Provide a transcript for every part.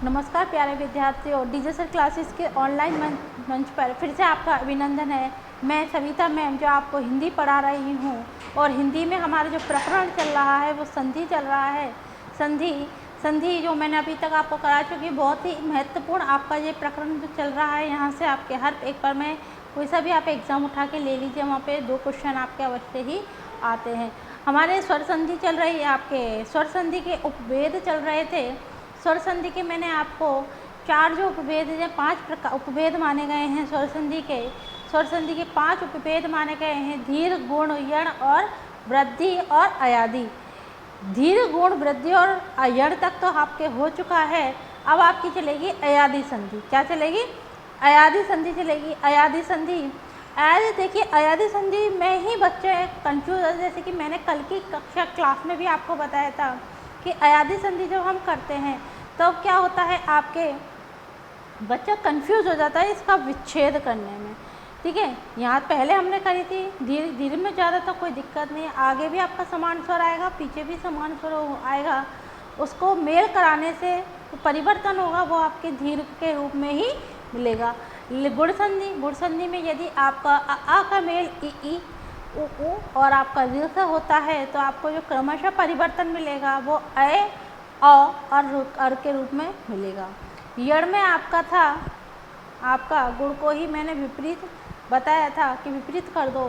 नमस्कार प्यारे विद्यार्थियों, डिजिटल क्लासेस के ऑनलाइन मंच पर फिर से आपका अभिनंदन है। मैं सविता मैम जो आपको हिंदी पढ़ा रही हूँ और हिंदी में हमारा जो प्रकरण चल रहा है वो संधि चल रहा है। संधि जो मैंने अभी तक आपको करा चुकी, बहुत ही महत्वपूर्ण आपका ये प्रकरण जो चल रहा है। यहाँ से आपके हर एक पर में कोई सा भी आप एग्ज़ाम उठा के ले लीजिए, वहाँ पे 2 क्वेश्चन आपके अवश्य ही आते हैं। हमारे स्वर संधि चल रही है, आपके स्वर संधि के उपभेद चल रहे थे। स्वर संधि के मैंने आपको 4 जो उपभेद या 5 प्रकार उपभेद माने गए हैं स्वर संधि के। स्वर संधि के 5 उपभेद माने गए हैं: दीर्घ, गुण, यण और वृद्धि और अयादि। दीर्घ, गुण, वृद्धि और यण तक तो आपके हो चुका है। अब आपकी चलेगी अयादि संधि। क्या चलेगी? अयादि संधि चलेगी। अयादि संधि देखिए, अयादि संधि में ही बच्चे कंफ्यूज है। जैसे कि मैंने कल की कक्षा क्लास में भी आपको बताया था कि अयादि संधि जब हम करते हैं तो क्या होता है, आपके बच्चा कंफ्यूज हो जाता है इसका विच्छेद करने में। ठीक है, यहाँ पहले हमने करी थी, धीरे धीरे में ज़्यादा तो कोई दिक्कत नहीं है। आगे भी आपका समान स्वर आएगा, पीछे भी समान स्वर आएगा। उसको मेल कराने से परिवर्तन होगा, वो आपके दीर्घ के रूप में ही मिलेगा। गुण संधि में यदि आपका आ का मेल ई उ और आपका ऋ से होता है तो आपको जो क्रमशः परिवर्तन मिलेगा वो अ और के रूप में मिलेगा। यण में आपका था, आपका गुण को ही मैंने विपरीत बताया था कि विपरीत कर दो।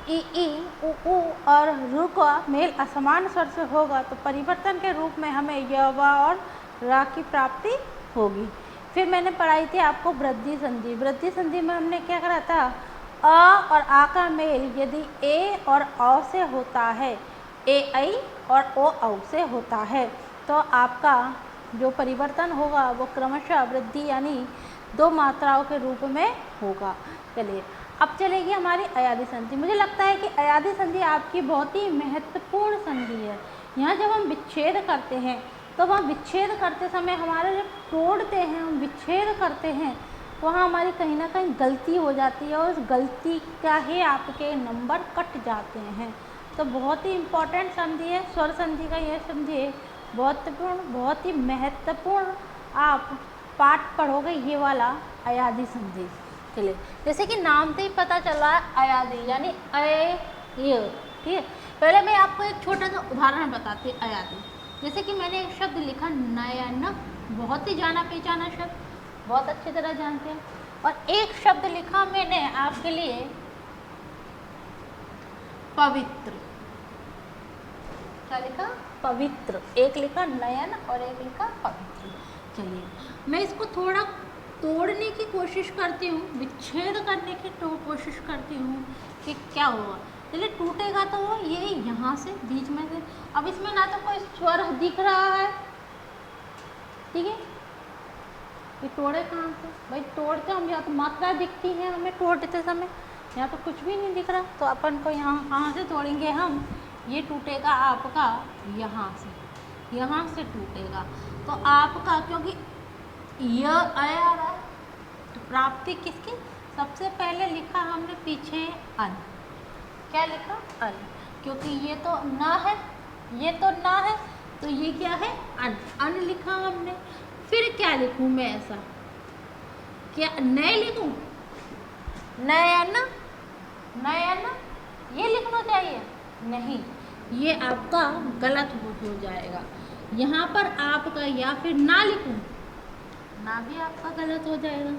ई उ और ऋ का मेल असमान स्वर से होगा तो परिवर्तन के रूप में हमें य व और रा की प्राप्ति होगी। फिर मैंने पढ़ाई थी आपको वृद्धि संधि। वृद्धि संधि में हमने क्या करा था, अ और आ का मेल यदि ए और औ से होता है, ए ऐ और ओ औ से होता है, तो आपका जो परिवर्तन होगा वो क्रमशः वृद्धि यानी 2 मात्राओं के रूप में होगा। चलिए, अब चलेगी हमारी अयादि संधि। मुझे लगता है कि अयादि संधि आपकी बहुत ही महत्वपूर्ण संधि है। यहाँ जब हम विच्छेद करते हैं तो वहाँ विच्छेद करते समय हमारा जब तोड़ते हैं, हम विच्छेद करते हैं, वहाँ हमारी कहीं ना कहीं गलती हो जाती है और उस गलती का ही आपके नंबर कट जाते हैं। तो बहुत ही इम्पोर्टेंट संधि है स्वर संधि का। यह संधि बहुत ही महत्वपूर्ण आप पाठ पढ़ोगे, ये वाला अयादि संधि। चलिए, जैसे कि नाम से ही पता चल रहा है अयादि यानी य। ठीक है, पहले मैं आपको एक छोटा सा उदाहरण बताती हूँ अयादि। जैसे कि मैंने एक शब्द लिखा नयन, बहुत ही जाना पहचाना शब्द, बहुत अच्छी तरह जानते हैं। और एक शब्द लिखा मैंने आपके लिए पवित्र। क्या लिखा? पवित्र। एक लिखा नयन और एक लिखा पवित्र। चलिए, मैं इसको थोड़ा तोड़ने की कोशिश करती हूँ, विच्छेद करने की कोशिश करती हूँ कि क्या होगा। चलिए, टूटेगा तो वो ये यहाँ से बीच में से। अब इसमें ना तो कोई स्वर दिख रहा है, ठीक है, ये तोड़े कहाँ से भाई? तोड़ते हम या तो मात्रा दिखती है हमें तोड़ते समय, यहाँ तो कुछ भी नहीं दिख रहा। तो अपन को यहाँ कहाँ से तोड़ेंगे हम? ये टूटेगा आपका यहाँ से टूटेगा। तो आपका क्योंकि यह आया रहा तो प्राप्ति किसकी? सबसे पहले लिखा हमने पीछे अन। क्या लिखा? अन, क्योंकि ये तो ना है, ये तो ना है, तो ये क्या है? अन। अन लिखा हमने। फिर क्या लिखूं मैं ऐसा? क्या नए लिखूं? नयन, नयन ये लिखना चाहिए? नहीं, ये आपका गलत हो जाएगा। यहाँ पर आपका या फिर ना लिखूं, ना भी आपका गलत हो जाएगा।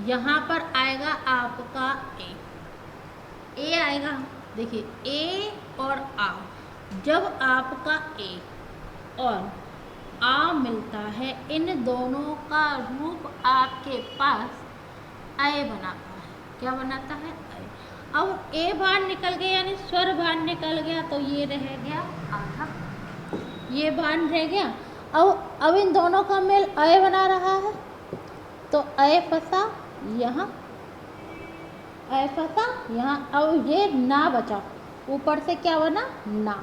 यहाँ पर आएगा आपका ए आएगा। देखिए, ए और आ, जब आपका ए और आ मिलता है, इन दोनों का रूप आपके पास अय बनाता है। क्या बनाता है? अय। अब ए बाहर निकल गया यानी स्वर बाहर निकल गया तो ये रह गया आधा, ये बाहर रह गया। अब इन दोनों का मेल अय बना रहा है तो अय फंसा यहाँ, अय फंसा यहाँ। अब ये ना बचा, ऊपर से क्या बना? ना।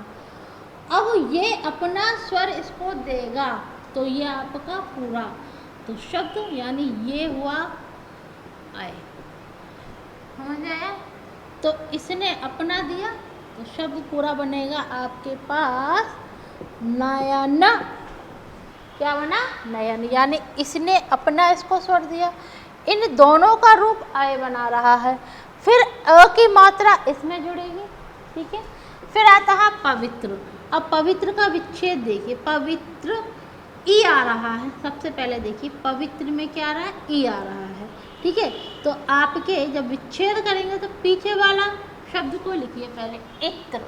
अब ये अपना स्वर इसको देगा तो ये आपका पूरा, तो शब्द यानी ये हुआ अय। समझ आया? तो इसने अपना दिया तो शब्द पूरा बनेगा आपके पास नयन। क्या बना, नयन, यानी इसने अपना इसको स्वर दिया। इन दोनों का रूप अय बना रहा है। फिर अ की मात्रा इसमें जुड़ेगी, ठीक है। फिर आता है पवित्र। अब पवित्र का विच्छेद देखिए, पवित्र ई आ रहा है। सबसे पहले देखिए पवित्र में क्या आ रहा है, ई आ रहा है, ठीक है। तो आपके जब विच्छेद करेंगे तो पीछे वाला शब्द को लिखिए पहले, इत्र।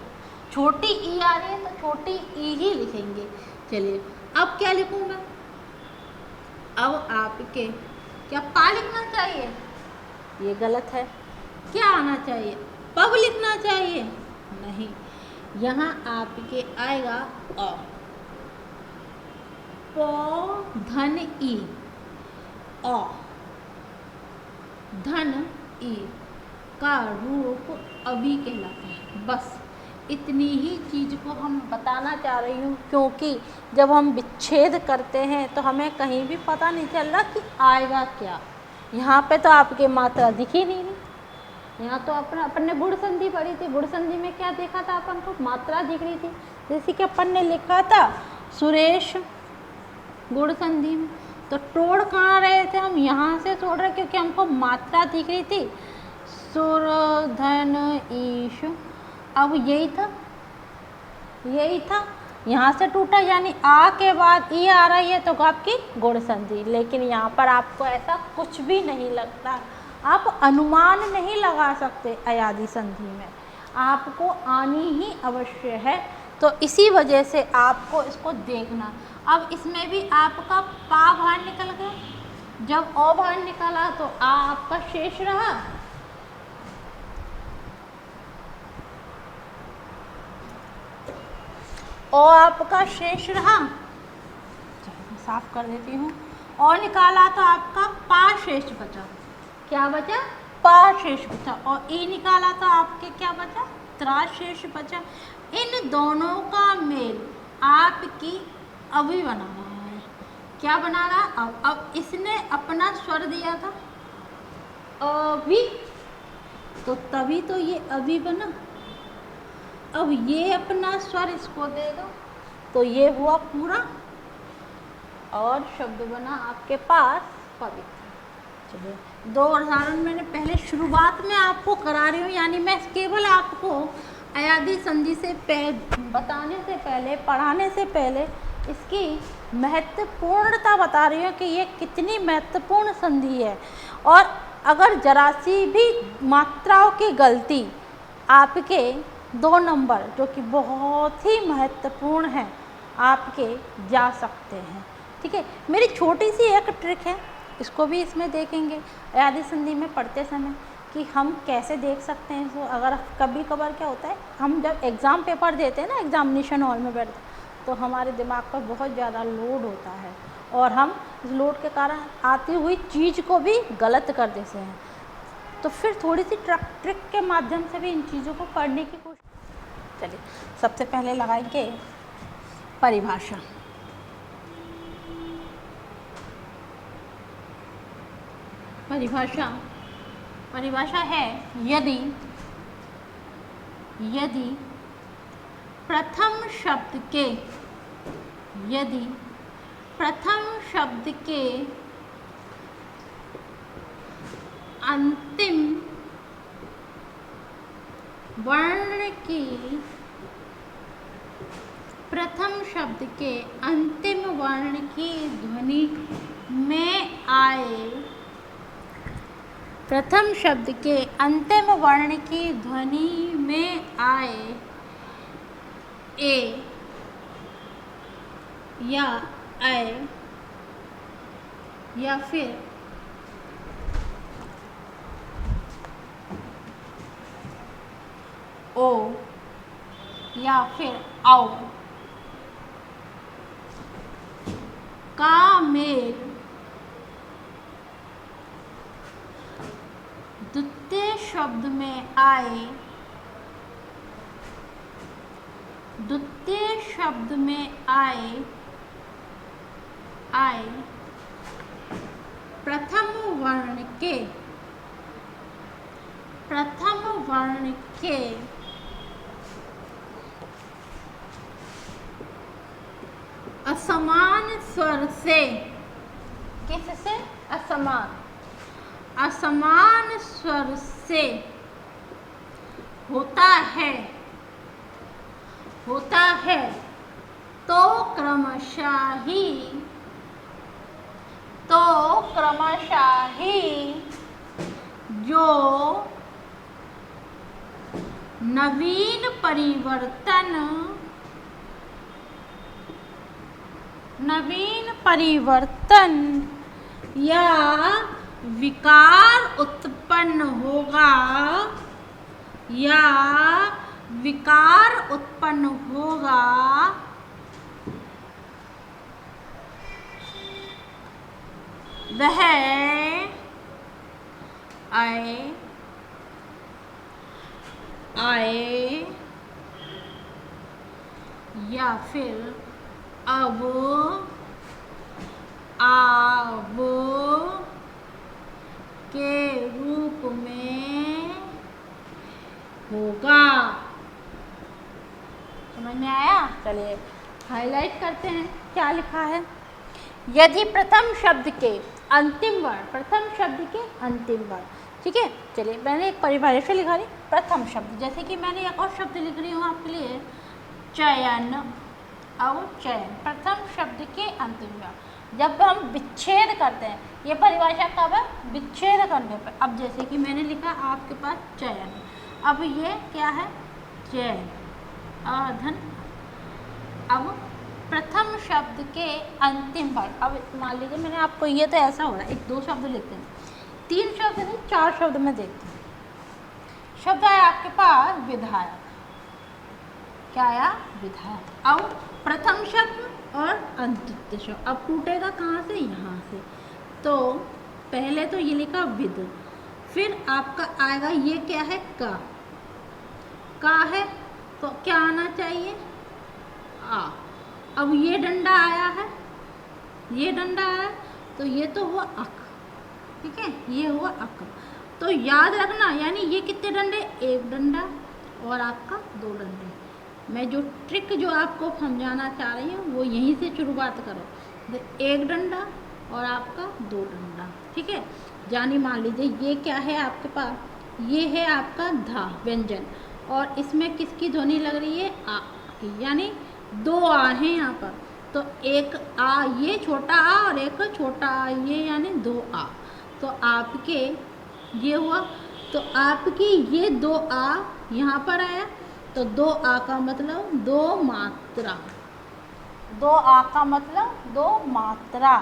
छोटी ई आ रही है तो छोटी ई ही लिखेंगे। चलिए अब क्या लिखूँ मैं, अब आपके क्या पा लिखना चाहिए, ये गलत है। क्या आना चाहिए, पव लिखना चाहिए, नहीं। यहाँ आपके आएगा अ, प धन ई, अ धन ई का रूप अभी कहलाता है। बस इतनी ही चीज़ को हम बताना चाह रही हूँ, क्योंकि जब हम विच्छेद करते हैं तो हमें कहीं भी पता नहीं चल रहा कि आएगा क्या। यहाँ पे तो आपके मात्रा दिखी नहीं रही। यहाँ तो अपन ने गुण संधि पढ़ी थी, गुण संधि में क्या देखा था अपन को, मात्रा दिख रही थी। जैसे कि अपन ने लिखा था सुरेश गुण संधि में, तो तोड़ कहाँ रहे थे हम, यहाँ से तोड़ रहे क्योंकि हमको मात्रा दिख रही थी, सुर धन ईश। अब यही था, यही था, यहाँ से टूटा, यानी आ के बाद ई आ रही है तो आपकी गुण संधि। लेकिन यहाँ पर आपको ऐसा कुछ भी नहीं लगता, आप अनुमान नहीं लगा सकते अयादी संधि में, आपको आनी ही अवश्य है। तो इसी वजह से आपको इसको देखना। अब इसमें भी आपका पा बाहर निकल गया, जब ओ बाहर निकला तो आ आपका शेष रहा, ओ आपका शेष रहा। चलो साफ कर देती हूँ। और निकाला तो आपका पा शेष बचा। क्या बचा, पा शेष बचा। और ई निकाला तो आपके क्या बचा, त्रा शेष बचा। इन दोनों का मेल आपकी अभी बना रहा है। क्या बना रहा, अब इसने अपना स्वर दिया था अभी, तो तभी तो ये अभी बना। अब ये अपना स्वर इसको दे दो तो ये हुआ पूरा, और शब्द बना आपके पास पवित्र। चलिए दो उदाहरण मैंने पहले शुरुआत में आपको करा रही हूँ, यानी मैं केवल आपको अयादी संधि से बताने से पहले, पढ़ाने से पहले इसकी महत्वपूर्णता बता रही हूँ कि ये कितनी महत्वपूर्ण संधि है। और अगर जरा सी भी मात्राओं की गलती आपके 2 नंबर, जो कि बहुत ही महत्वपूर्ण है, आपके जा सकते हैं, ठीक है। मेरी छोटी सी एक ट्रिक है, इसको भी इसमें देखेंगे अयादी संधि में पढ़ते समय कि हम कैसे देख सकते हैं इसको। अगर कभी कभार क्या होता है, हम जब एग्ज़ाम पेपर देते हैं ना, एग्जामिनेशन हॉल में बैठते, तो हमारे दिमाग पर बहुत ज़्यादा लोड होता है और हम इस लोड के कारण आती हुई चीज़ को भी गलत कर देते हैं। तो फिर थोड़ी सी ट्रिक के माध्यम से भी इन चीज़ों को पढ़ने की कोशिश। चलिए सबसे पहले लगाएंगे परिभाषा। परिभाषा है, यदि प्रथम शब्द के अंतिम वर्ण की प्रथम शब्द के अंतिम वर्ण की ध्वनि में आए, प्रथम शब्द के अंतिम वर्ण की ध्वनि में आए ए या ऐ या फिर ओ या फिर औ का मेल द्वितीय शब्द में आए, द्वितीय शब्द में आए प्रथम वर्ण के असमान स्वर से, किससे? असमान, असमान स्वर से होता है, होता है, तो क्रमशः ही, तो क्रमशः ही जो नवीन परिवर्तन, नवीन परिवर्तन या विकार उत्पन्न होगा, या विकार उत्पन्न होगा, वह आए, आए या फिर अब, अब के रूप में होगा। समझ में आया? चलिए हाईलाइट करते हैं क्या लिखा है। यदि प्रथम शब्द के अंतिम वर्ण, प्रथम शब्द के अंतिम वर्ण, ठीक है। चलिए मैंने एक परिभाषा लिखा रही, प्रथम शब्द, जैसे कि मैंने एक और शब्द लिख रही हूँ आपके लिए, चयन, अवचयन, प्रथम शब्द के अंतिम वर्ण। जब हम विच्छेद करते हैं, ये परिभाषा कब है? विच्छेद करने पर। अब जैसे कि मैंने लिखा आपके पास चयन, अब ये क्या है? चयन, अधन। अब प्रथम शब्द के अंतिम वर्ण, अब मान लीजिए मैंने आपको, ये तो ऐसा हो रहा है, एक दो शब्द लिखते हैं, तीन शब्द नहीं चार शब्द में देखते हैं। शब्द आया आपके पास विधायक, क्या आया? विधायक। अब प्रथम शब्द और अंतिम शब्द, अब टूटेगा कहाँ से? यहाँ से। तो पहले तो ये लिखा विद, फिर आपका आएगा ये क्या है? का है, तो क्या आना चाहिए? आ। अब ये डंडा आया है, ये डंडा आया, तो ये तो हुआ अक, ठीक है, ये हुआ अक। तो याद रखना, यानी ये कितने डंडे? एक डंडा और आपका दो डंडे। मैं जो ट्रिक जो आपको समझाना चाह रही हूँ वो यहीं से शुरुआत करो, एक डंडा और आपका दो डंडा, ठीक है। यानी मान लीजिए ये क्या है आपके पास? ये है आपका धा व्यंजन, और इसमें किसकी ध्वनि लग रही है? आ की, यानी दो आ हैं यहाँ पर। तो एक आ, ये छोटा आ और एक छोटा आ, ये यानी दो आ। तो आपके ये हुआ, तो आपकी ये दो आ यहाँ पर आया, तो दो आ का मतलब दो मात्रा, दो आ का मतलब दो मात्रा,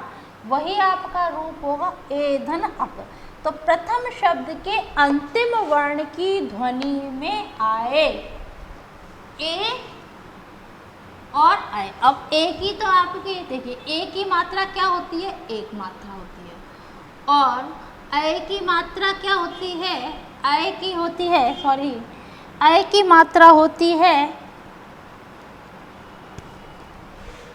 वही आपका रूप होगा एधन अक। तो प्रथम शब्द के अंतिम वर्ण की ध्वनि में आए ए और आए। अब ए की तो आपकी देखिए, ए की मात्रा क्या होती है? एक मात्रा होती है। और अय की मात्रा क्या होती है? अय की होती है, सॉरी, अय की मात्रा होती है,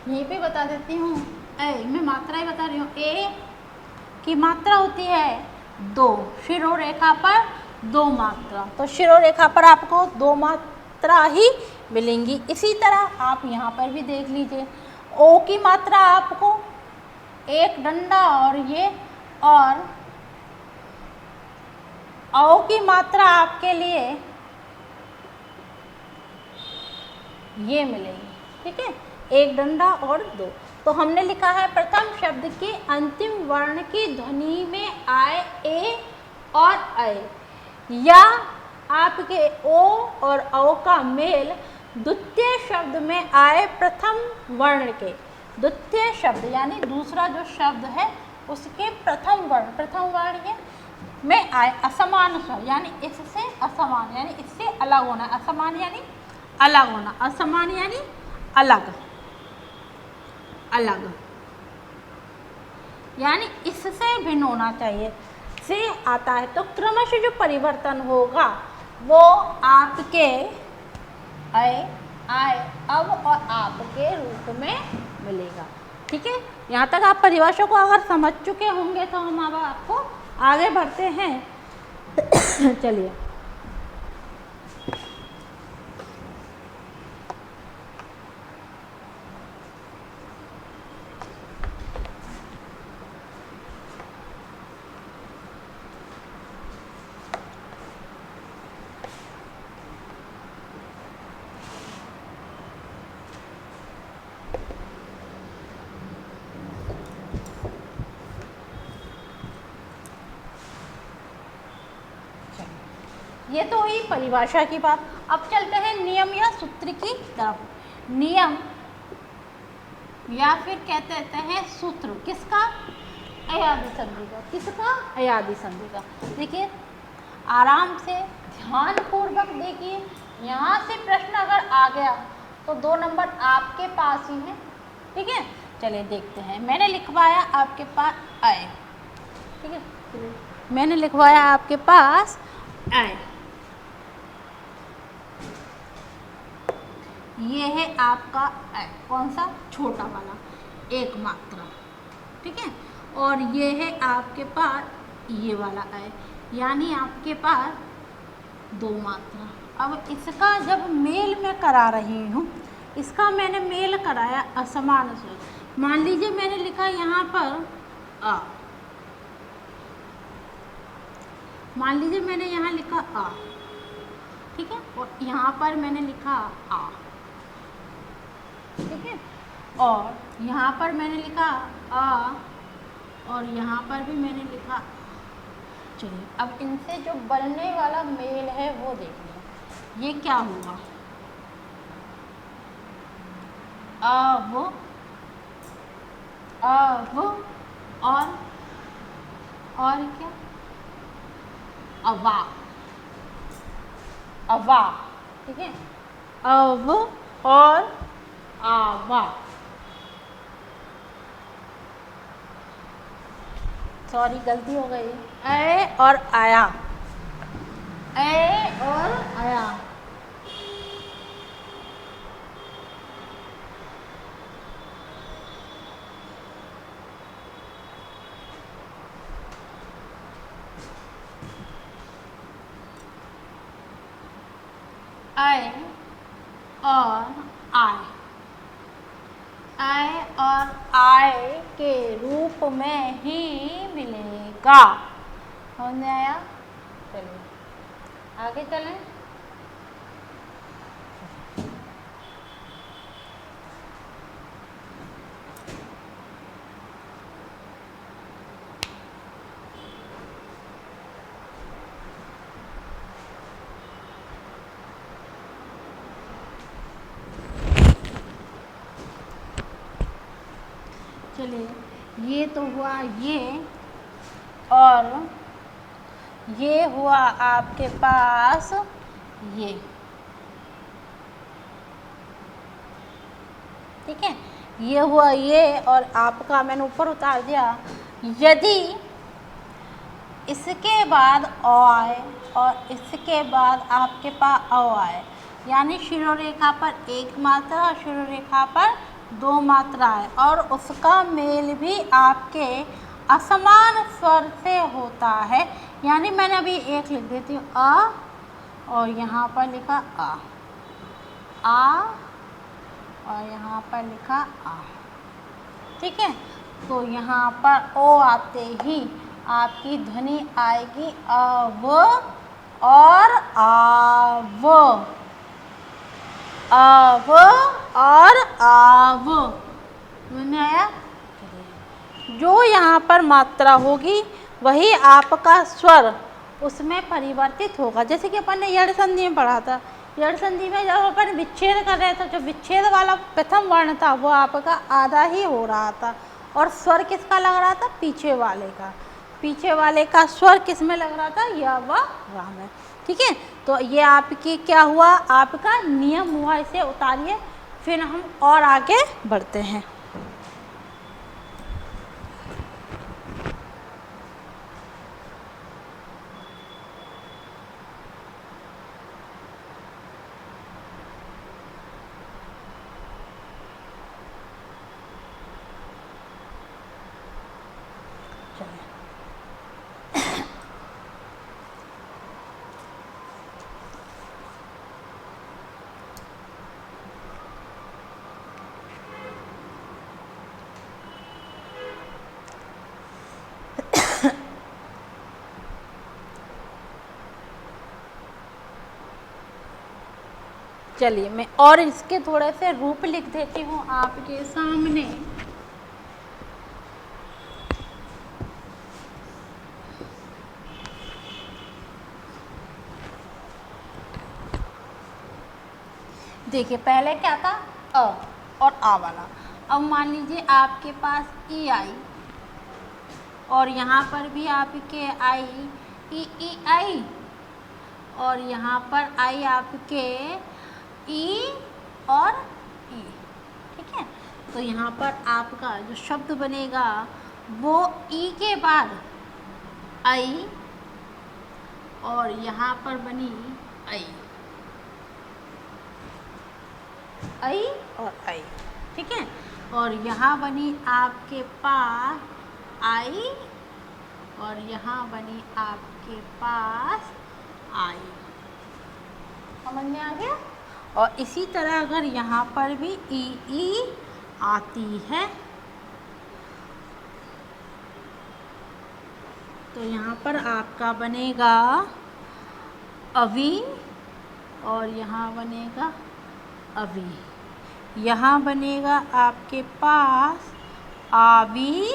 यहीं पे बता देती हूँ, अय मैं मात्रा ही बता रही हूँ। ए की मात्रा होती है दो, शिरोरेखा पर दो मात्रा, तो शिरोरेखा पर आपको दो मात्रा ही मिलेंगी। इसी तरह आप यहाँ पर भी देख लीजिए, ओ की मात्रा आपको एक डंडा और ये, और औ की मात्रा आपके लिए ये मिलेगी, ठीक है, एक डंडा और दो। तो हमने लिखा है प्रथम शब्द के अंतिम वर्ण की ध्वनि में आए ए और अय, या आपके ओ और औ का मेल द्वितीय शब्द में आए प्रथम वर्ण के, द्वितीय शब्द यानी दूसरा जो शब्द है उसके प्रथम वर्ण के में आए असमान स्वर, यानी इससे असमान, यानी इससे अलग होना, असमान यानी अलग होना, असमान यानी अलग, अलग यानी इससे भिन्न होना चाहिए, से आता है। तो क्रमशः जो परिवर्तन होगा वो आपके अय, आय, अब और आप के रूप में मिलेगा, ठीक है। यहाँ तक आप परिभाषा को अगर समझ चुके होंगे तो हम अब आपको आगे बढ़ते हैं। चलिए ये तो हुई परिभाषा की बात। अब चलते हैं नियम या सूत्र की तरफ। नियम या फिर कहते हैं सूत्र किसका? अयादी संधि का। किसका? अयादी संधि का। देखिए आराम से ध्यान पूर्वक देखिए, यहाँ से प्रश्न अगर आ गया तो 2 नंबर आपके पास ही है। ठीक है, चलिए देखते हैं। मैंने लिखवाया आपके पास आए। ठीक है, मैंने लिखवाया आपके पास आए। ये है आपका आए, कौन सा? छोटा वाला, एक मात्रा। ठीक है, और ये है आपके पास ये वाला आए, यानी आपके पास 2 मात्रा। अब इसका जब मेल मैं करा रही हूँ, इसका मैंने मेल कराया असमान स्वर। मान लीजिए मैंने लिखा यहाँ पर आ, मान लीजिए मैंने यहाँ लिखा आ। ठीक है, और यहाँ पर मैंने लिखा आ। ठीक है, और यहाँ पर मैंने लिखा आ, और यहाँ पर भी मैंने लिखा। चलिए अब इनसे जो बनने वाला मेल है वो देखिए, ये क्या हुआ? अब और क्या? अवा, अवा। ठीक है, अब और आवा। सॉरी गलती हो गई। ए और आया, ए और आया। आए और आए, आए और आए के रूप में ही मिलेगा। समझ में आया? चलिए आगे चलें। चलिए ये तो हुआ ये, और ये हुआ आपके पास ये। ठीक है, ये हुआ ये, और आपका मैंने ऊपर उतार दिया। यदि इसके बाद अ आए और इसके बाद आपके पास अ आए, यानी शिरोरेखा पर 1 मात्रा और शिरोरेखा पर 2 मात्रा है, और उसका मेल भी आपके असमान स्वर से होता है। यानी मैंने अभी एक लिख देती हूँ अ, और यहाँ पर लिखा आ, और यहाँ पर लिखा आ। ठीक है, तो यहाँ पर ओ आते ही आपकी ध्वनि आएगी अव और आव, अव और आव। मैंने आया? जो यहाँ पर मात्रा होगी वही आपका स्वर उसमें परिवर्तित होगा। जैसे कि अपन ने यड़ संधि में पढ़ा था, यड़ संधि में जब अपन विच्छेद कर रहे थे, जो विच्छेद वाला प्रथम वर्ण था वो आपका आधा ही हो रहा था, और स्वर किसका लग रहा था? पीछे वाले का। पीछे वाले का स्वर किस में लग रहा था? या व वा में। ठीक है, तो ये आपकी क्या हुआ? आपका नियम हुआ। इसे उतारिए, फिर हम और आगे बढ़ते हैं। चलिए मैं और इसके थोड़े से रूप लिख देती हूँ आपके सामने। देखिए पहले क्या था अ और आ वाला। अब मान लीजिए आपके पास ई आई और यहाँ पर भी आपके आई ई आई और यहाँ पर आई आपके ई और ई। ठीक है, तो यहाँ पर आपका जो शब्द बनेगा वो ई के बाद आई और यहाँ पर बनी आई और आई। ठीक है, और यहाँ बनी आपके पास आई और यहाँ बनी आपके पास आई। समझ में आ गया। और इसी तरह अगर यहाँ पर भी ई आती है तो यहाँ पर आपका बनेगा अवी और यहाँ बनेगा अवी। यहाँ बनेगा आपके पास आवी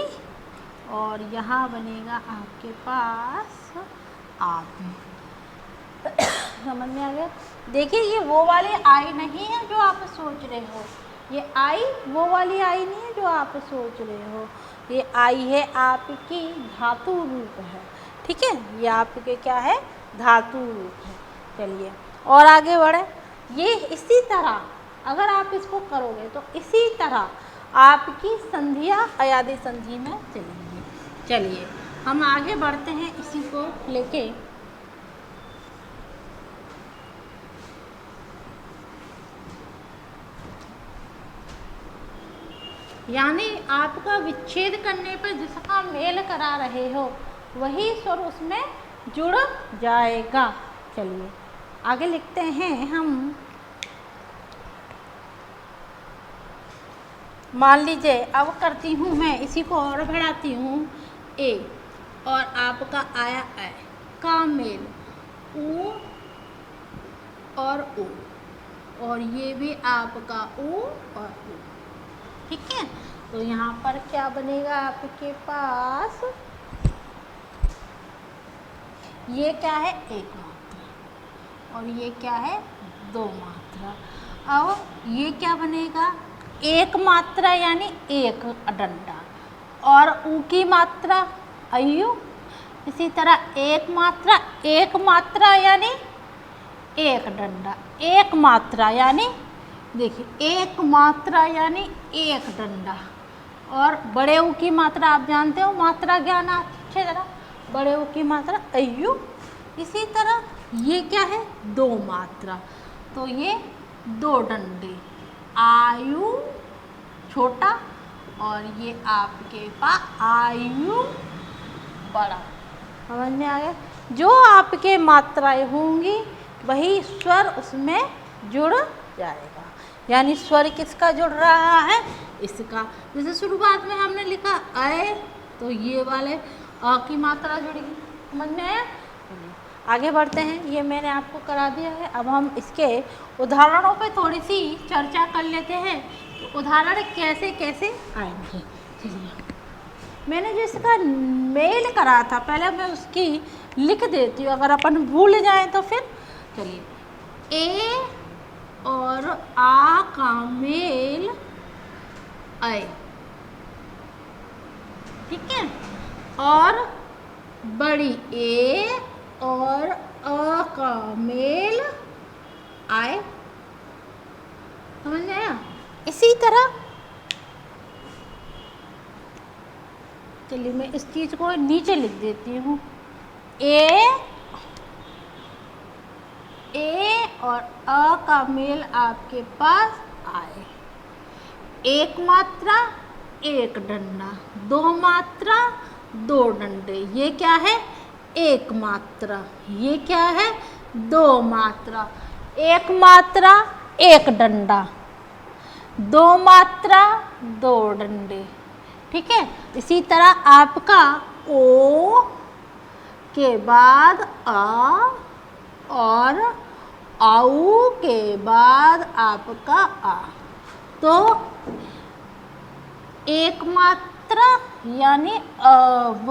और यहाँ बनेगा आपके पास आवी। समझ में आ गया। देखिए ये वो वाली आई नहीं है जो आप सोच रहे हो, ये आई वो वाली आई नहीं है जो आप सोच रहे हो, ये आई है आपकी धातु रूप है। ठीक है, ये आपके क्या है धातु रूप है। चलिए और आगे बढ़े। ये इसी तरह अगर आप इसको करोगे तो इसी तरह आपकी संधियाँ अयादी संधि में चलेंगी। चलिए हम आगे बढ़ते हैं इसी को लेके। यानी आपका विच्छेद करने पर जिसका मेल करा रहे हो वही स्वर उसमें जुड़ जाएगा। चलिए आगे लिखते हैं हम। मान लीजिए अब करती हूँ मैं इसी को और बढ़ाती हूँ ए और आपका आया ए का मेल ऊ और ऊ और ये भी आपका ऊ और ऊ। ठीक है, तो यहाँ पर क्या बनेगा आपके पास, ये क्या है एक मात्रा और ये क्या है दो मात्रा। अब ये क्या बनेगा एक मात्रा यानी एक डंडा और ऊ की मात्रा अयु। इसी तरह एक मात्रा यानी एक डंडा, एक मात्रा यानी देखिए एक मात्रा यानी एक डंडा। और बड़े ऊ की मात्रा आप जानते हो, मात्रा ज्ञान अच्छे तरह, बड़े ऊ की मात्रा अयु। इसी तरह ये क्या है दो मात्रा, तो ये दो डंडे आयु छोटा और ये आपके पास आयु बड़ा। समझ में आ गया। जो आपके मात्राएं होंगी वही स्वर उसमें जुड़ जाएगा। यानी स्वर किसका जुड़ रहा है, इसका। जैसे शुरुआत में हमने लिखा अय तो ये वाले अ की मात्रा जुड़ेगी। समझ में आया। आगे बढ़ते हैं, ये मैंने आपको करा दिया है। अब हम इसके उदाहरणों पे थोड़ी सी चर्चा कर लेते हैं। तो उदाहरण कैसे कैसे आएंगे। चलिए मैंने जो इसका मेल करा था पहले मैं उसकी लिख देती हूँ, अगर अपन भूल जाएं तो फिर। चलिए ए और आ का मेल आए। ठीक है, और बड़ी ए और अ का मेल आए। समझ में आया। इसी तरह चलिए मैं इस चीज को नीचे लिख देती हूँ। ए और अ का मेल आपके पास आए। एक मात्रा एक डंडा, दो मात्रा दो डंडे। ये क्या है एक मात्रा, ये क्या है दो मात्रा। एक मात्रा एक डंडा, दो मात्रा दो डंडे। ठीक है, इसी तरह आपका ओ के बाद आ और आऊ के बाद आपका आ। तो एक मात्रा यानी अब,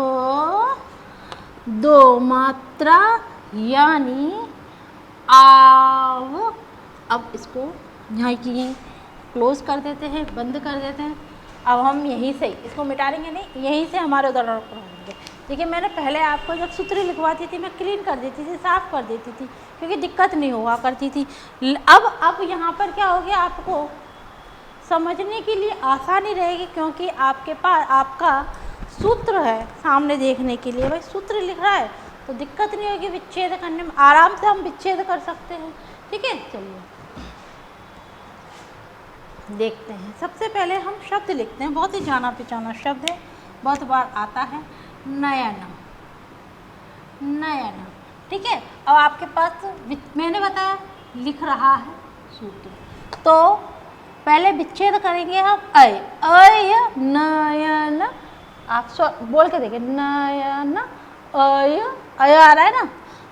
दो मात्रा यानी आव। अब इसको यहाँ की क्लोज कर देते हैं, बंद कर देते हैं। अब हम यहीं से इसको मिटा देंगे नहीं, यहीं से हमारे उदाहरण पढ़ेंगे। देखिए मैंने पहले आपको जब सूत्र लिखवाती थी मैं क्लीन कर देती थी, साफ़ कर देती थी, क्योंकि दिक्कत नहीं हुआ करती थी। अब यहाँ पर क्या हो गया, आपको समझने के लिए आसानी रहेगी, क्योंकि आपके पास आपका सूत्र है सामने देखने के लिए। भाई सूत्र लिख रहा है तो दिक्कत नहीं होगी, विच्छेद करने में आराम से हम विच्छेद कर सकते हैं। ठीक है, चलिए देखते हैं। सबसे पहले हम शब्द लिखते हैं, बहुत ही जाना पहचाना शब्द है, बहुत बार आता है, नयन। नयन, ठीक है। अब आपके पास मैंने बताया लिख रहा है सूत्र, तो पहले विच्छेद करेंगे हम अय, अय नयन। आप बोल के देखिए, नयन अय, अय आ रहा है ना,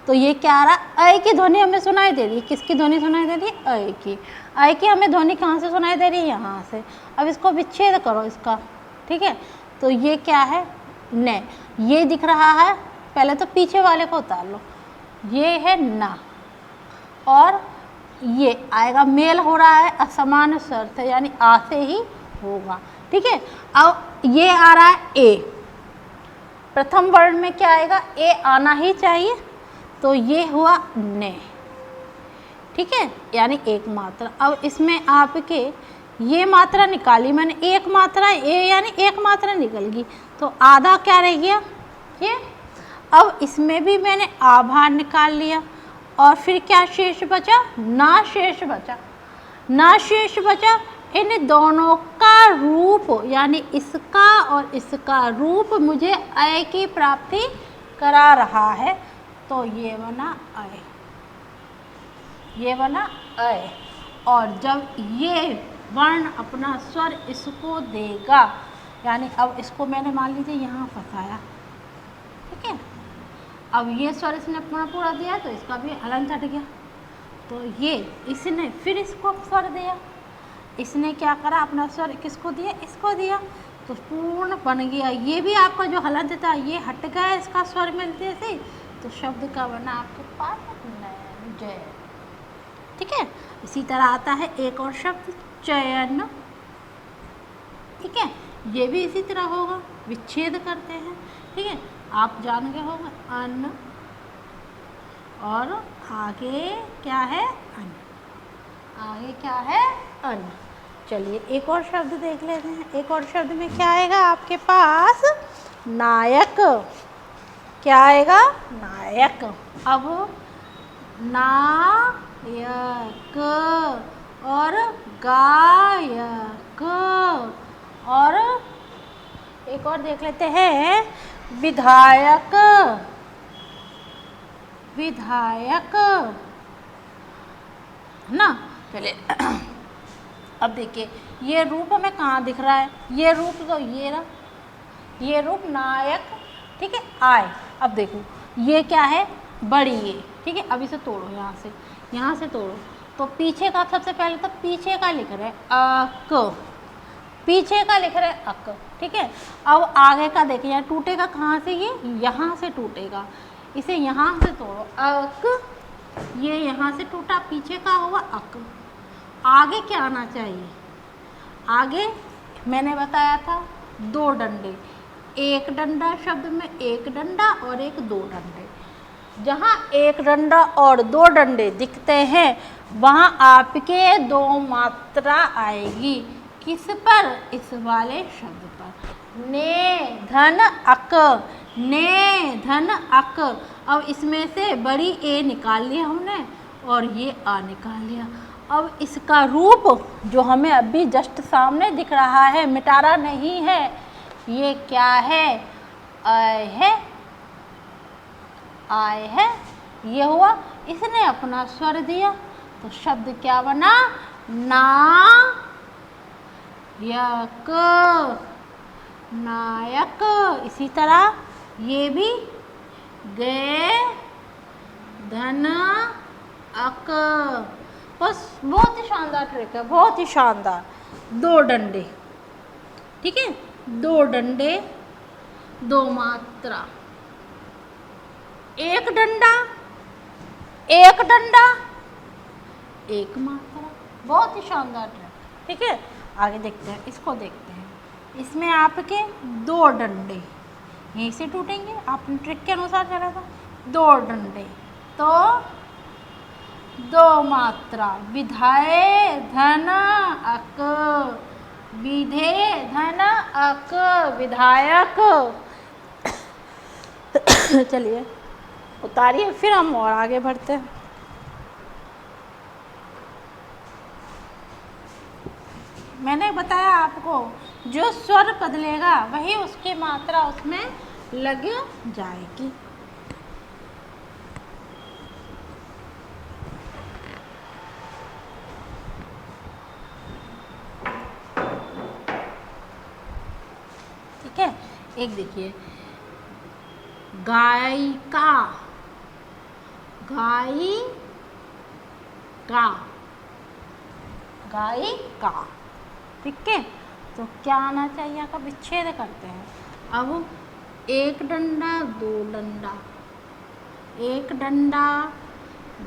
तो ये क्या आ रहा है, अय की ध्वनि हमें सुनाई दे रही है। किसकी ध्वनि सुनाई दे रही है, अय की। अय की हमें ध्वनि कहाँ से सुनाई दे रही है, यहाँ से। अब इसको विच्छेद करो इसका, ठीक है, तो ये क्या है, न। ये दिख रहा है, पहले तो पीछे वाले को उतार लो, ये है ना, और ये आएगा, मेल हो रहा है असमान स्वर से, यानी आ से ही होगा। ठीक है, अब ये आ रहा है ए, प्रथम वर्ण में क्या आएगा, ए आना ही चाहिए, तो ये हुआ ने। ठीक है, यानी एक मात्रा। अब इसमें आपके ये मात्रा निकाली मैंने, एक मात्रा ए, यानी एक मात्रा निकल गई, तो आधा क्या रह गया ये। अब इसमें भी मैंने आभार निकाल लिया, और फिर क्या शेष बचा, ना शेष बचा। ना शेष बचा, इन दोनों का रूप, यानी इसका और इसका रूप मुझे अय की प्राप्ति करा रहा है, तो ये बना अय, ये बना अय। और जब ये वर्ण अपना स्वर इसको देगा, यानी अब इसको मैंने मान लीजिए यहाँ फंसाया, ठीक है, अब ये स्वर इसने अपना पूरा दिया, तो इसका भी हलन हट गया, तो ये इसने फिर इसको स्वर दिया, इसने क्या करा, अपना स्वर किसको दिया, इसको दिया, तो पूर्ण बन गया। ये भी आपका जो हलन था ये हट गया इसका स्वर मिलते से, तो शब्द का बना आपके पास जय। ठीक है, इसी तरह आता है एक और शब्द चयन। ठीक है, ये भी इसी तरह होगा, विच्छेद करते हैं। ठीक है, आप जान गए होंगे, अन्न, और आगे क्या है, अन्न, आगे क्या है, अन्न। चलिए एक और शब्द देख लेते हैं। एक और शब्द में क्या आएगा आपके पास, नायक। क्या आएगा, नायक। अब नायक और गायक, और एक और देख लेते हैं, विधायक। विधायक है ना। चलिए अब देखिए ये रूप हमें कहाँ दिख रहा है, ये रूप तो ये रहा, ये रूप नायक। ठीक है, आय। अब देखो ये क्या है, बड़ी ये। ठीक है, अब इसे तोड़ो, यहाँ से तोड़ो, तो पीछे का सबसे पहले तो पीछे का लिख रहे अक, पीछे का लिख रहे अक। ठीक है, अब आगे का देखिए, यहाँ टूटेगा कहाँ से, ये यहाँ से टूटेगा, इसे यहाँ से तोड़ो, अक, ये यहाँ से टूटा, पीछे का हुआ अक। आगे क्या आना चाहिए, आगे मैंने बताया था दो डंडे, एक डंडा शब्द में एक डंडा और एक दो डंडे। जहाँ एक डंडा और दो डंडे दिखते हैं वहाँ आपके दो मात्रा आएगी। किस पर, इस वाले शब्द पर, ने धन अक, ने धन अक। अब इसमें से बड़ी ए निकाल लिया हमने और ये आ निकाल लिया। अब इसका रूप जो हमें अभी जस्ट सामने दिख रहा है, मिटारा नहीं है, ये क्या है, आय है, आय है, ये हुआ। इसने अपना स्वर दिया तो शब्द क्या बना, नायक, नायक। इसी तरह ये भी गे धन अक। बस बहुत ही शानदार ट्रिक है, बहुत ही शानदार। दो डंडे, ठीक है, दो डंडे, दो मात्रा, एक डंडा, एक डंडा, एक मात्रा, बहुत ही शानदार ट्रिक। ठीक है, आगे देखते हैं, इसको देखते हैं। इसमें आपके 2 डंडे यहीं से टूटेंगे, आपने ट्रिक के अनुसार चला था। 2 डंडे तो 2 मात्रा, विधाए धन अक, विधे धन अक, विधायक। चलिए उतारिए, फिर हम और आगे बढ़ते हैं। मैंने बताया आपको, जो स्वर बदलेगा वही उसकी मात्रा उसमें लग जाएगी। ठीक है, एक देखिए, गायिका, गायिका, गायिका। ठीक है, तो क्या आना चाहिए, यहाँ का विच्छेद करते हैं। अब 1 डंडा 2 डंडा, 1 डंडा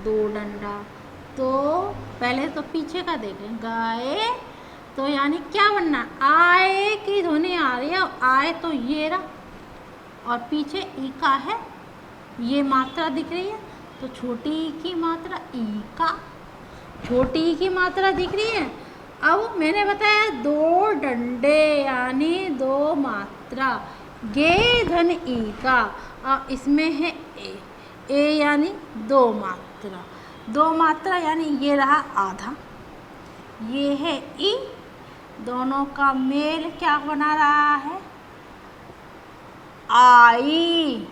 2 डंडा, तो पहले तो पीछे का देखें, गाय, तो यानी क्या बनना, आए की ध्वनि आ रही है, आए तो ये रहा, और पीछे ई का है, ये मात्रा दिख रही है, तो छोटी ई की मात्रा ई का, छोटी ई की मात्रा दिख रही है। अब मैंने बताया 2 डंडे यानी 2 मात्रा, गे धन ई का, और इसमें है ए यानी 2 मात्रा, 2 मात्रा यानी ये रहा आधा, ये है ई, दोनों का मेल क्या बना रहा है, आई।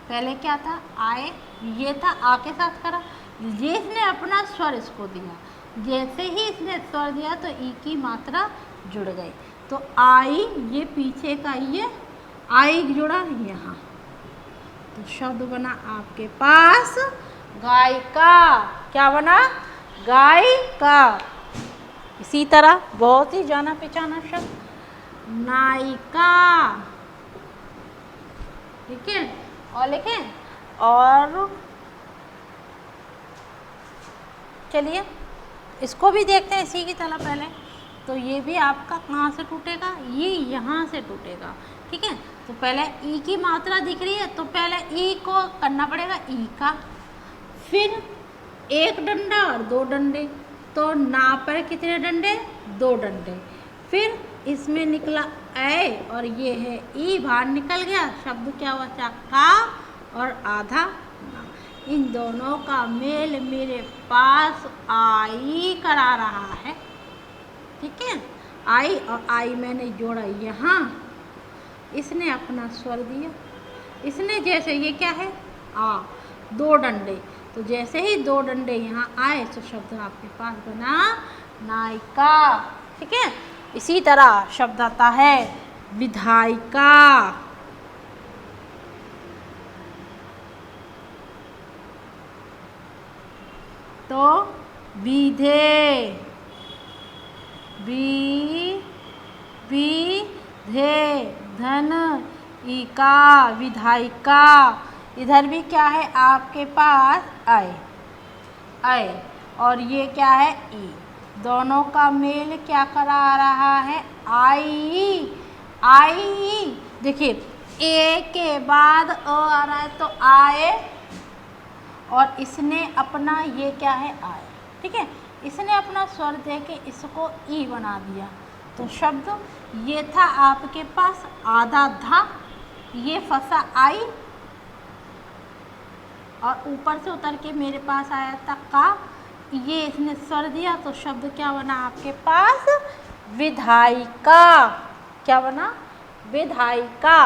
पहले क्या था, आए, ये था, आ के साथ करा, ये इसने अपना स्वर इसको दिया, जैसे ही इसने स्वर दिया तो ई की मात्रा जुड़ गई, तो आई, ये पीछे का ये आई जुड़ा यहाँ, तो शब्द बना आपके पास गायिका। क्या बना, गायिका। इसी तरह बहुत ही जाना पहचाना शब्द नायिका। ठीक है, और लिखें, और चलिए इसको भी देखते हैं इसी की तरह। पहले तो ये भी आपका कहाँ से टूटेगा, ये यहाँ से टूटेगा। ठीक है, तो पहले ई की मात्रा दिख रही है, तो पहले ई को करना पड़ेगा ई का, फिर 1 डंडा और 2 डंडे, तो ना पर कितने डंडे, 2 डंडे, फिर इसमें निकला ए, और ये है ई, बाहर निकल गया, शब्द क्या हुआ, का और आधा ना। इन दोनों का मेल मेरे पास आई करा रहा है। ठीक है, आई और आई मैंने जोड़ा यहाँ, इसने अपना स्वर दिया, इसने जैसे ये क्या है, आ, 2 डंडे, तो जैसे ही 2 डंडे यहाँ आए तो शब्द आपके पास बना नायिका। ठीक है, इसी तरह शब्द आता है विधायिका। तो विधे, विधे धन इका, विधायिका। इधर भी क्या है आपके पास, आए, आए, और ये क्या है, ई, दोनों का मेल क्या करा रहा है, आई, आई। देखिए ए के बाद अ आ रहा है, तो आए, और इसने अपना ये क्या है, आए। ठीक है, इसने अपना स्वर दे के इसको ई बना दिया, तो शब्द ये था आपके पास आधा धा, ये फंसा आई, और ऊपर से उतर के मेरे पास आया था का, ये इसने स्वर दिया, तो शब्द क्या बना आपके पास, विधायिका। क्या बना, विधायिका।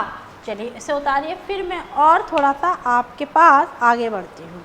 चलिए इसे उतारिए, फिर मैं और थोड़ा सा आपके पास आगे बढ़ती हूँ।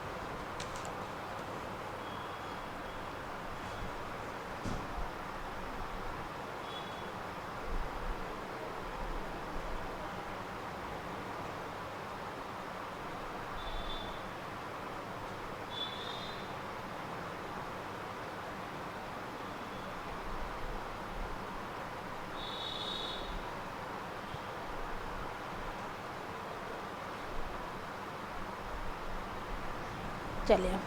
चलिए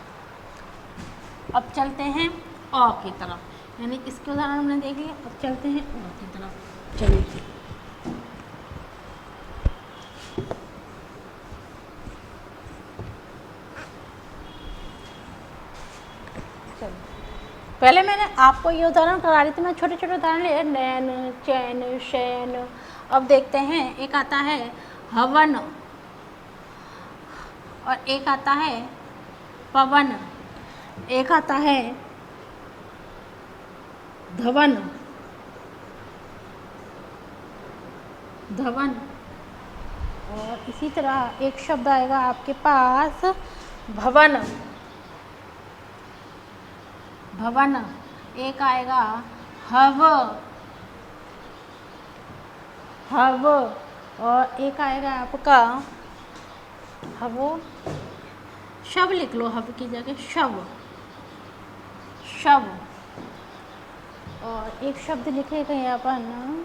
अब चलते हैं अ की तरफ। यानी इसके उदाहरण हमने देख लिया। अब चलते हैं और की तरफ। चलिए पहले मैंने आपको ये उदाहरण करा रही थी, मैं छोटे छोटे उदाहरण लिए, नैन, चैन, शैन। अब देखते हैं, एक आता है हवन और एक आता है पवन, एक आता है धवन, धवन, और इसी तरह एक शब्द आएगा आपके पास भवन, भवन, एक आएगा हव, हव, और एक आएगा आपका हव, शव लिख लो, हव की जगह शव, शव, और एक शब्द लिखेंगे अपन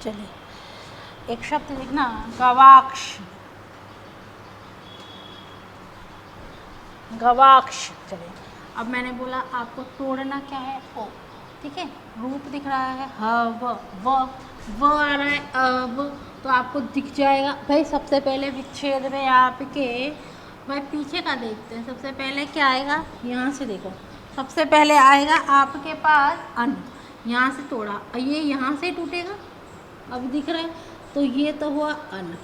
चलिए एक शब्द लिखना गवाक्ष, गवाक्ष। चलिए अब मैंने बोला आपको तोड़ना क्या है, ओ, ठीक है, रूप दिख रहा है हव, व आ रहा है अब, तो आपको दिख जाएगा भाई। सबसे पहले विच्छेद में आपके भाई पीछे का देखते हैं, सबसे पहले क्या आएगा, यहाँ से देखो, सबसे पहले आएगा आपके पास अन, यहाँ से तोड़ा, ये यहाँ से टूटेगा, अब दिख रहा है, तो ये तो हुआ अन,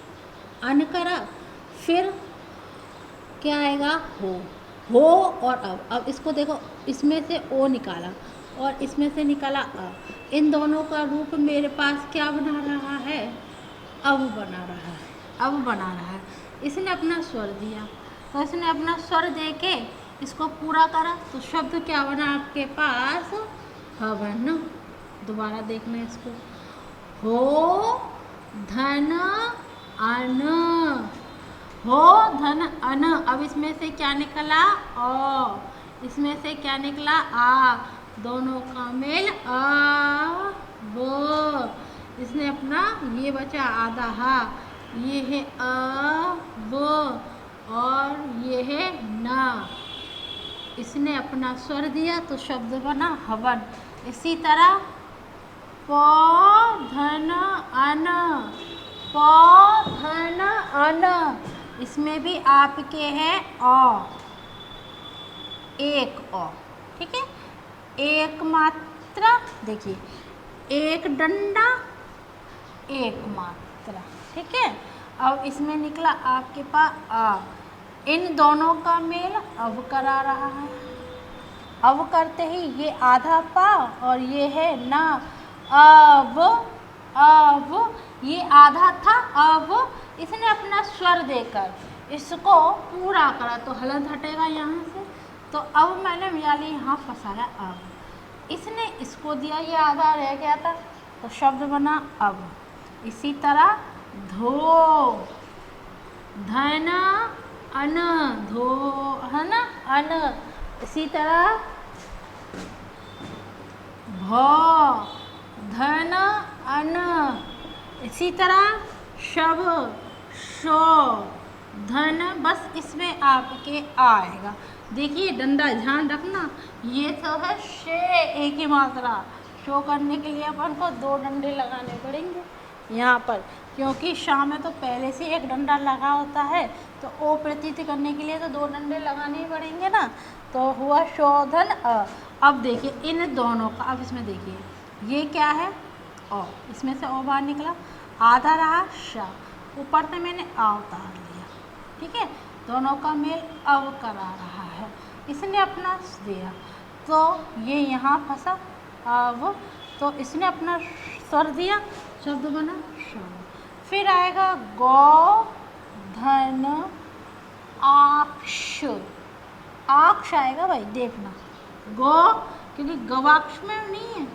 अन करा, फिर क्या आएगा हो और अब इसको देखो, इसमें से ओ निकाला और इसमें से निकाला अ, इन दोनों का रूप मेरे पास क्या बना रहा है, अब बना रहा है, अब बना रहा है। इसने अपना स्वर दिया, तो इसने अपना स्वर दे के इसको पूरा करा, तो शब्द क्या बना आपके पास, हवन। दोबारा देखना इसको, हो धन अन, हो धन अन, अब इसमें से क्या निकला ओ, इसमें से क्या निकला आ, दोनों का मेल आ वो, इसने अपना ये बचा आधा हा, ये है अ वो और ये है ना, इसने अपना स्वर दिया तो शब्द बना हवन। इसी तरह प धन अन, प धन अन, इसमें भी आपके हैं अ, एक अ, ठीक है, एक मात्रा, देखिए एक डंडा, एक मात्रा, ठीक है। अब इसमें निकला आपके पास आ, इन दोनों का मेल अब करा रहा है, अब करते ही ये आधा पा और ये है ना, अब ये आधा था, अब इसने अपना स्वर देकर इसको पूरा करा, तो हलंत हटेगा यहाँ से, तो अब मैंने मियाली यहाँ फंसाया, अब इसने इसको दिया, ये आधा रह गया था, तो शब्द बना अब। इसी तरह धो धन अन, धो है ना अन, इसी तरह भ धन अन, इसी तरह शव शो धन, बस इसमें आपके आएगा। देखिए डंडा ध्यान रखना, ये तो है शे, एक ही मात्रा, शो करने के लिए अपन को दो डंडे लगाने पड़ेंगे यहाँ पर, क्योंकि शाम में तो पहले से एक डंडा लगा होता है, तो ओ प्रतीत करने के लिए तो दो डंडे लगाने ही पड़ेंगे ना, तो हुआ शोधन अ। अब देखिए इन दोनों का, अब इसमें देखिए ये क्या है ओ, इसमें से ओ बाहर निकला, आधा रहा शा, ऊपर से मैंने आ उतार लिया, ठीक है, दोनों का मेल अब करा रहा है, इसने अपना दिया, तो ये यहाँ फंसा अब, तो इसने अपना स्वर दिया, शब्द बना शव। फिर आएगा गौ धन आक्ष, आक्ष आएगा भाई, देखना गौ, क्योंकि गवाक्ष में नहीं है,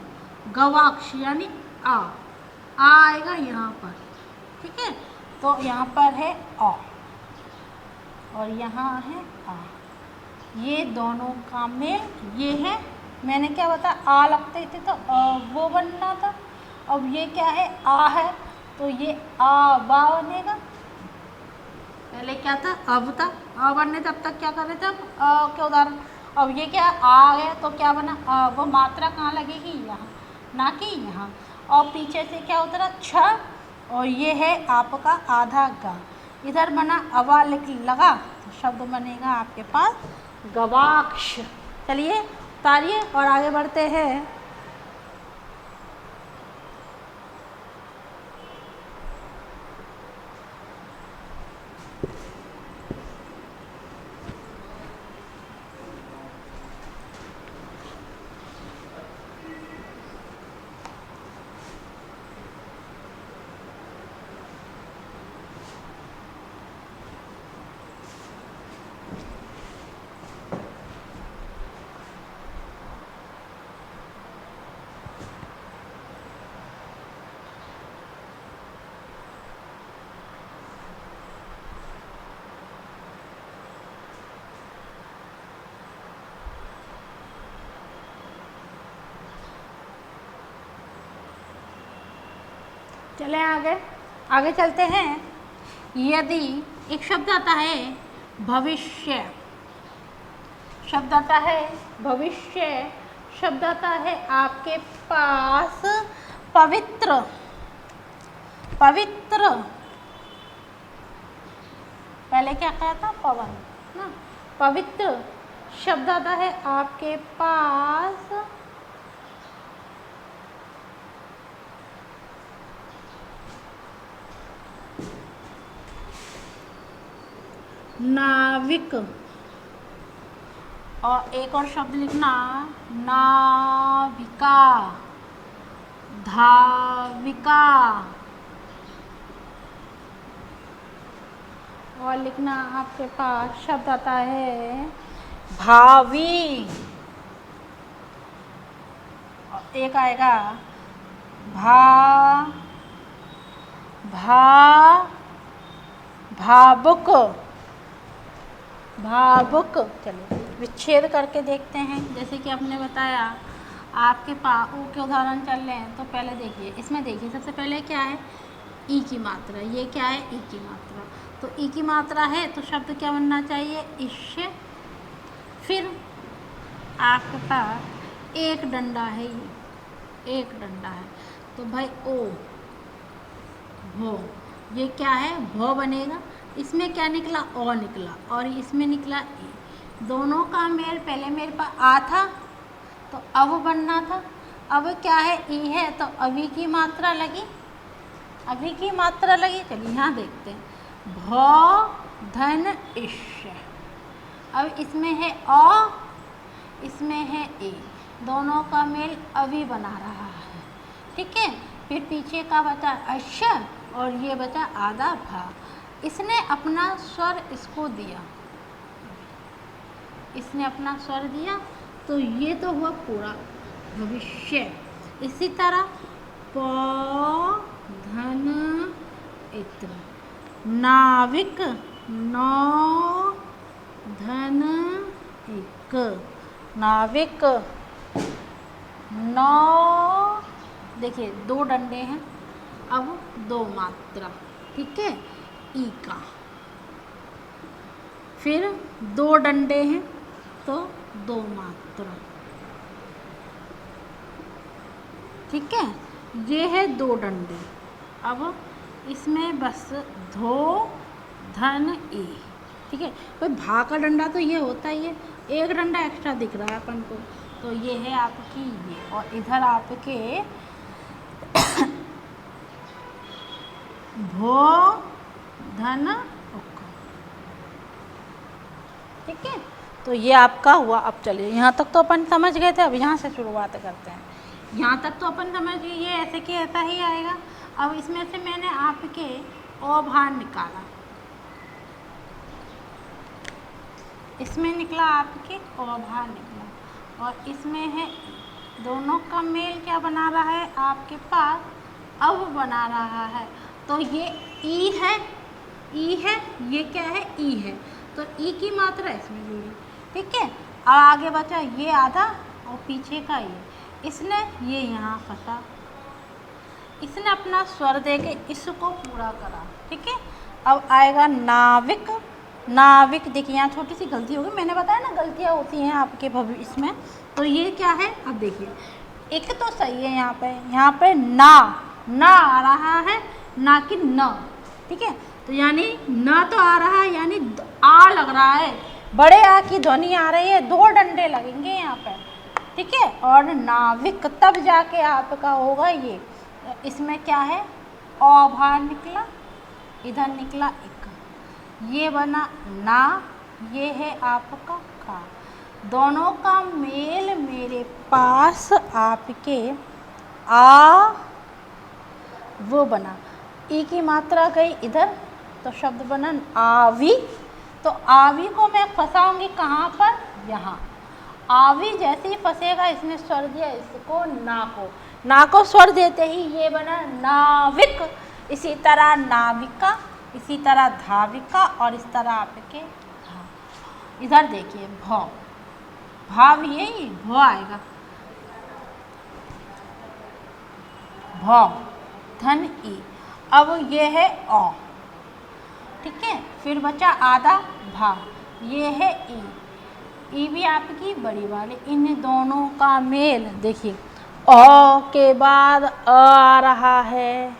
गवाक्ष यानी आ आएगा यहाँ पर, ठीक है, तो यहाँ पर है आ और यहाँ है आ, ये दोनों का मेल, ये है, मैंने क्या बताया आ लगते थे तो वो बनना था, अब ये क्या है आ है, तो ये आ बा बनेगा, पहले क्या था, अब था, अब बनने तब तक क्या कर रहे थे, अब क्या उदाहरण, अब ये क्या आ गया तो क्या बना, वो मात्रा कहाँ लगेगी, यहाँ, ना कि यहाँ, और पीछे से क्या उतरा छ, और ये है आपका आधा गा, इधर बना अवा लगा तो शब्द बनेगा आपके पास गवाक्ष। चलिए उतारिए और आगे बढ़ते हैं। चले आगे, आगे चलते हैं। यदि एक शब्द आता है भविष्य, शब्द आता है भविष्य, शब्द आता है आपके पास पवित्र, पवित्र, पहले क्या कहा था, पवन ना, पवित्र शब्द आता है आपके पास नाविक, और एक और शब्द लिखना नाविका, धाविका, और लिखना आपके पास शब्द आता है भावी, और एक आएगा भावुक, भावुक। चलिए विच्छेद करके देखते हैं। जैसे कि आपने बताया आपके पास ऊ के उदाहरण चल रहे हैं, तो पहले देखिए, इसमें देखिए सबसे पहले क्या है, ई की मात्रा, ये क्या है, ई की मात्रा, तो ई की मात्रा है तो शब्द क्या बनना चाहिए, ईश्य। फिर आपके पास एक डंडा है, ये एक डंडा है, तो भाई ओ भो, ये क्या है, भो बनेगा। इसमें क्या निकला, ओ निकला, और इसमें निकला ई, दोनों का मेल, पहले मेरे पास आ था तो अब बनना था, अब क्या है, ई है तो अभी की मात्रा लगी, अभी की मात्रा लगी। चलिए यहाँ देखते हैं, भौ धन इष्य, अब इसमें है ओ, इसमें है ए, दोनों का मेल अभी बना रहा है, ठीक है। फिर पीछे का बचा अश्य, और ये बचा आधा भा, इसने अपना स्वर इसको दिया, इसने अपना स्वर दिया, तो ये तो हुआ पूरा भविष्य। इसी तरह प धन इत्र, नाविक, नौ धन एक, नाविक, नौ, देखिए दो डंडे हैं, अब दो मात्रा, ठीक है, ई का, फिर दो डंडे हैं तो दो मात्रा, ठीक है, ये है दो डंडे। अब इसमें बस धो धन ए, ठीक है, कोई भा का डंडा तो ये होता ही है, एक डंडा एक्स्ट्रा दिख रहा है अपन को, तो ये है आपकी ये, और इधर आपके भो धन उक, ठीक है, तो ये आपका हुआ। अब चलिए यहाँ तक तो अपन समझ गए थे, अब यहाँ से शुरुआत करते हैं। यहाँ तक तो अपन समझ गए, ये ऐसे कि ऐसा ही आएगा। अब इसमें से मैंने आपके अभार निकाला, इसमें निकला आपके अभार निकला, और इसमें है, दोनों का मेल क्या बना रहा है आपके पास, अब बना रहा है, तो ये ई है, ई है, ये क्या है, ई है, तो ई की मात्रा इसमें जुड़ी, ठीक है। अब आगे बचा ये आधा और पीछे का ये, इसने ये यहाँ फंसा, इसने अपना स्वर दे के इसको पूरा करा, ठीक है। अब आएगा नाविक। नाविक देखिए यहाँ छोटी सी गलती होगी, मैंने बताया ना गलतियाँ होती हैं आपके भविष्य इसमें। तो ये क्या है, अब देखिए एक तो सही है यहाँ पे ना आ रहा है, ना कि न, ठीक है। तो यानी न तो आ रहा है, यानी आ लग रहा है, बड़े आ की ध्वनि आ रही है, 2 डंडे लगेंगे यहाँ पे, ठीक है। और नाविक तब जाके आपका होगा ये, इसमें क्या है, अ बाहर निकला, इधर निकला एक, ये बना ना, ये है आपका का, दोनों का मेल मेरे पास आपके आ वो बना, ई की मात्रा गई इधर, तो शब्द बना आवी। तो आवी को मैं फंसाऊंगी कहाँ पर, यहाँ। आवी जैसे ही फंसेगा, इसने स्वर दिया इसको ना को स्वर देते ही ये बना नाविक। इसी तरह नाविका, इसी तरह धाविका, और इस तरह आपके इधर देखिए भाव यही भ आएगा, भाव धन ई। अब ये है अ, ठीक है। फिर बचा आधा भा, ये है ई भी आपकी बड़ी वाली। इन दोनों का मेल देखिए, अ के बाद अ आ रहा है,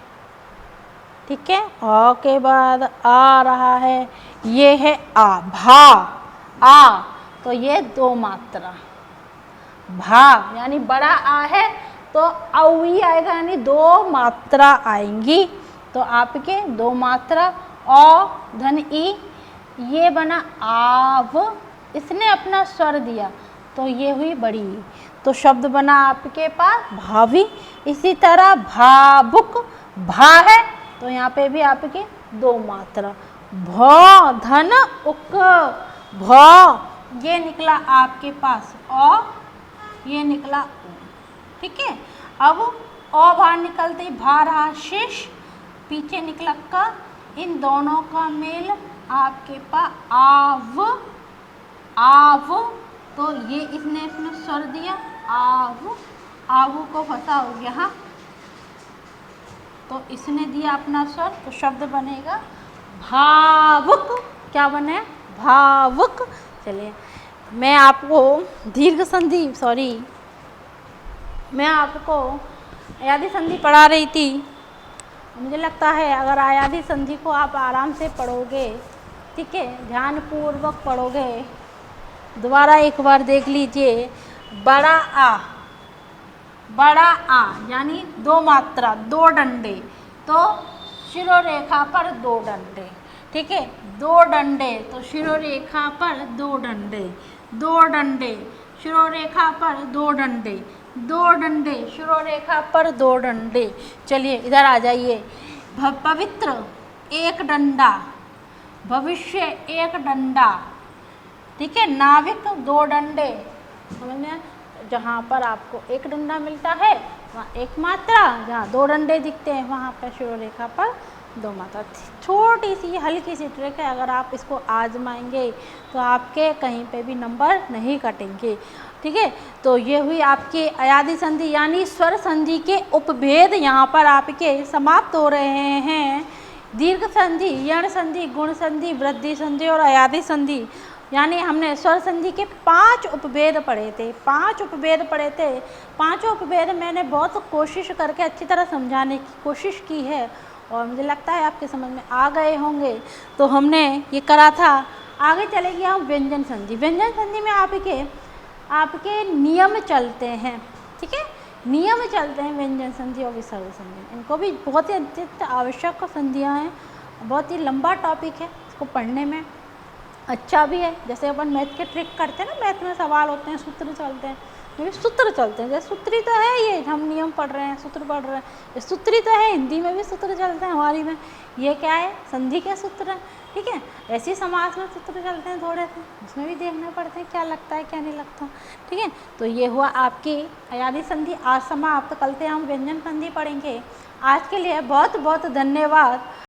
ठीक है, अ के बाद आ रहा है, ये है आ, भा आ, तो ये 2 मात्रा, भाव यानी बड़ा आ है तो औई आएगा, यानी 2 मात्रा आएंगी। तो आपके 2 मात्रा अ धन ई, ये बना आव, इसने अपना स्वर दिया तो ये हुई बड़ी ई, तो शब्द बना आपके पास भावी। इसी तरह भावुक, भा है तो यहाँ पे भी आपके 2 मात्रा, भ धन उक, भ ये निकला आपके पास अ, ये निकला उ, ठीक है। अब अ बाहर निकलते ही भा रहा शेष, पीछे निकला का, इन दोनों का मेल आपके पास आव, तो ये इसने स्वर दिया आव को फंसा हो यहाँ, तो इसने दिया अपना स्वर, तो शब्द बनेगा भावुक। क्या बने, भावुक। चलिए मैं आपको दीर्घ संधि, मैं आपको अयादी संधि पढ़ा रही थी। मुझे लगता है अगर अयादी संधि को आप आराम से पढ़ोगे, ठीक है, ध्यानपूर्वक पढ़ोगे, दोबारा एक बार देख लीजिए। बड़ा आ यानी 2 मात्रा, 2 डंडे, तो शिरोरेखा पर 2 डंडे, ठीक है, 2 डंडे, तो शिरोरेखा पर 2 डंडे, 2 डंडे शिरोरेखा पर 2 डंडे, 2 डंडे शिरोरेखा पर 2 डंडे। चलिए इधर आ जाइए, पवित्र 1 डंडा, भविष्य 1 डंडा, ठीक है, नाविक 2 डंडे, समझ में। जहाँ पर आपको 1 डंडा मिलता है वहाँ 1 मात्रा, जहाँ 2 डंडे दिखते हैं वहाँ पर शिरोरेखा पर 2 मात्रा। छोटी सी हल्की सी ट्रिक है, अगर आप इसको आजमाएंगे तो आपके कहीं पे भी नंबर नहीं कटेंगे, ठीक है। तो ये हुई आपकी अयादी संधि, यानी स्वर संधि के उपभेद यहाँ पर आपके समाप्त हो रहे हैं। दीर्घ संधि, यण संधि, गुण संधि, वृद्धि संधि और अयादी संधि, यानी हमने स्वर संधि के 5 उपभेद पढ़े थे, 5 उपभेद पढ़े थे। 5 उपभेद मैंने बहुत कोशिश करके अच्छी तरह समझाने की कोशिश की है, और मुझे लगता है आपके समझ में आ गए होंगे। तो हमने ये करा था। आगे चलेगी हम व्यंजन संधि। व्यंजन संधि में आपके नियम चलते हैं, ठीक है, नियम चलते हैं व्यंजन संधि और विसर्ग संधि। इनको भी बहुत ही अत्यंत आवश्यक संधियाँ हैं, बहुत ही लंबा टॉपिक है, इसको पढ़ने में अच्छा भी है। जैसे अपन मैथ के ट्रिक करते हैं ना, मैथ में सवाल होते हैं, सूत्र चलते हैं, ये सूत्र चलते हैं। जैसे सूत्री तो है, ये हम नियम पढ़ रहे हैं, सूत्र पढ़ रहे हैं, ये सूत्री तो है, हिंदी में भी सूत्र चलते हैं हमारी में। ये क्या है, संधि के सूत्र हैं, ठीक है। ऐसे ही समास में सूत्र चलते हैं थोड़े से, उसमें भी देखना पड़ते हैं क्या लगता है क्या नहीं लगता, ठीक है। तो ये हुआ आपकी अयादी संधि आज समाप्त। कल से हम व्यंजन संधि पढ़ेंगे। आज के लिए बहुत बहुत धन्यवाद।